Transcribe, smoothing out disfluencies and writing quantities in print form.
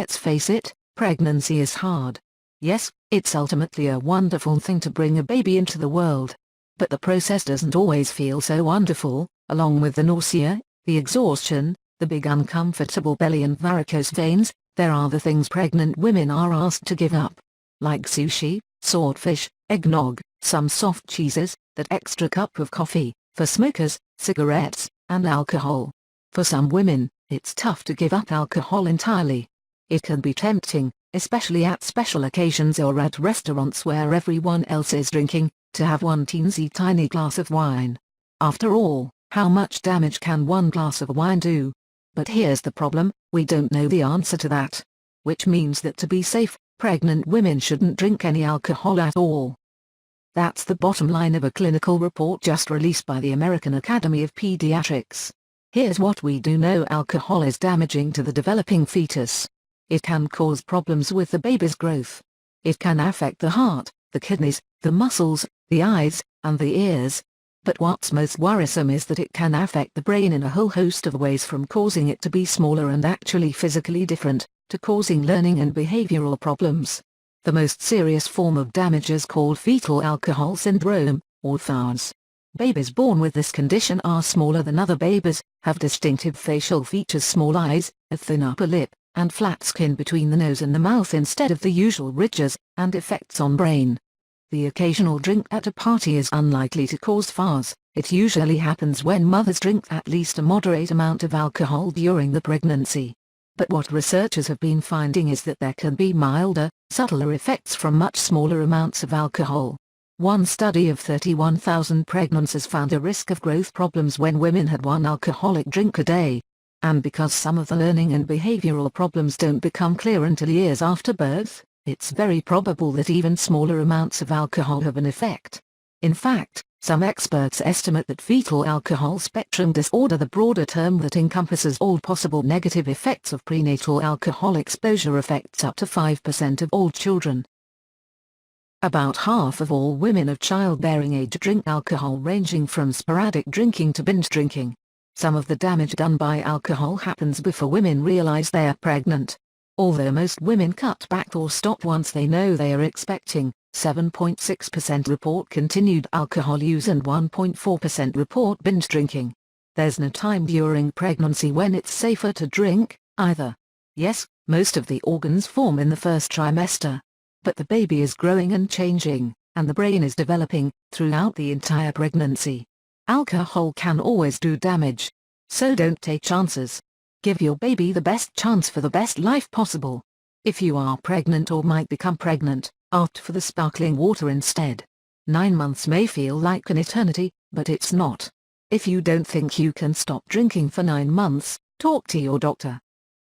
Let's face it, pregnancy is hard. Yes, it's ultimately a wonderful thing to bring a baby into the world. But the process doesn't always feel so wonderful. Along with the nausea, the exhaustion, the big uncomfortable belly and varicose veins, there are the things pregnant women are asked to give up. Like sushi, swordfish, eggnog, some soft cheeses, that extra cup of coffee, for smokers, cigarettes, and alcohol. For some women, it's tough to give up alcohol entirely. It can be tempting, especially at special occasions or at restaurants where everyone else is drinking, to have one teensy tiny glass of wine. After all, how much damage can one glass of wine do? But here's the problem, we don't know the answer to that. Which means that to be safe, pregnant women shouldn't drink any alcohol at all. That's the bottom line of a clinical report just released by the American Academy of Pediatrics. Here's what we do know: alcohol is damaging to the developing fetus. It can cause problems with the baby's growth. It can affect the heart, the kidneys, the muscles, the eyes, and the ears. But what's most worrisome is that it can affect the brain in a whole host of ways, from causing it to be smaller and actually physically different, to causing learning and behavioral problems. The most serious form of damage is called fetal alcohol syndrome, or FAS. Babies born with this condition are smaller than other babies, have distinctive facial features: small eyes, a thin upper lip, and flat skin between the nose and the mouth instead of the usual ridges, and effects on brain. The occasional drink at a party is unlikely to cause FAS. It usually happens when mothers drink at least a moderate amount of alcohol during the pregnancy. But what researchers have been finding is that there can be milder, subtler effects from much smaller amounts of alcohol. One study of 31,000 pregnancies found a risk of growth problems when women had one alcoholic drink a day. And because some of the learning and behavioral problems don't become clear until years after birth, it's very probable that even smaller amounts of alcohol have an effect. In fact, some experts estimate that fetal alcohol spectrum disorder, the broader term that encompasses all possible negative effects of prenatal alcohol exposure, affects up to 5% of all children. About half of all women of childbearing age drink alcohol, ranging from sporadic drinking to binge drinking. Some of the damage done by alcohol happens before women realize they are pregnant. Although most women cut back or stop once they know they are expecting, 7.6% report continued alcohol use and 1.4% report binge drinking. There's no time during pregnancy when it's safer to drink, either. Yes, most of the organs form in the first trimester. But the baby is growing and changing, and the brain is developing, throughout the entire pregnancy. Alcohol can always do damage. So don't take chances. Give your baby the best chance for the best life possible. If you are pregnant or might become pregnant, opt for the sparkling water instead. 9 months may feel like an eternity, but it's not. If you don't think you can stop drinking for 9 months, talk to your doctor.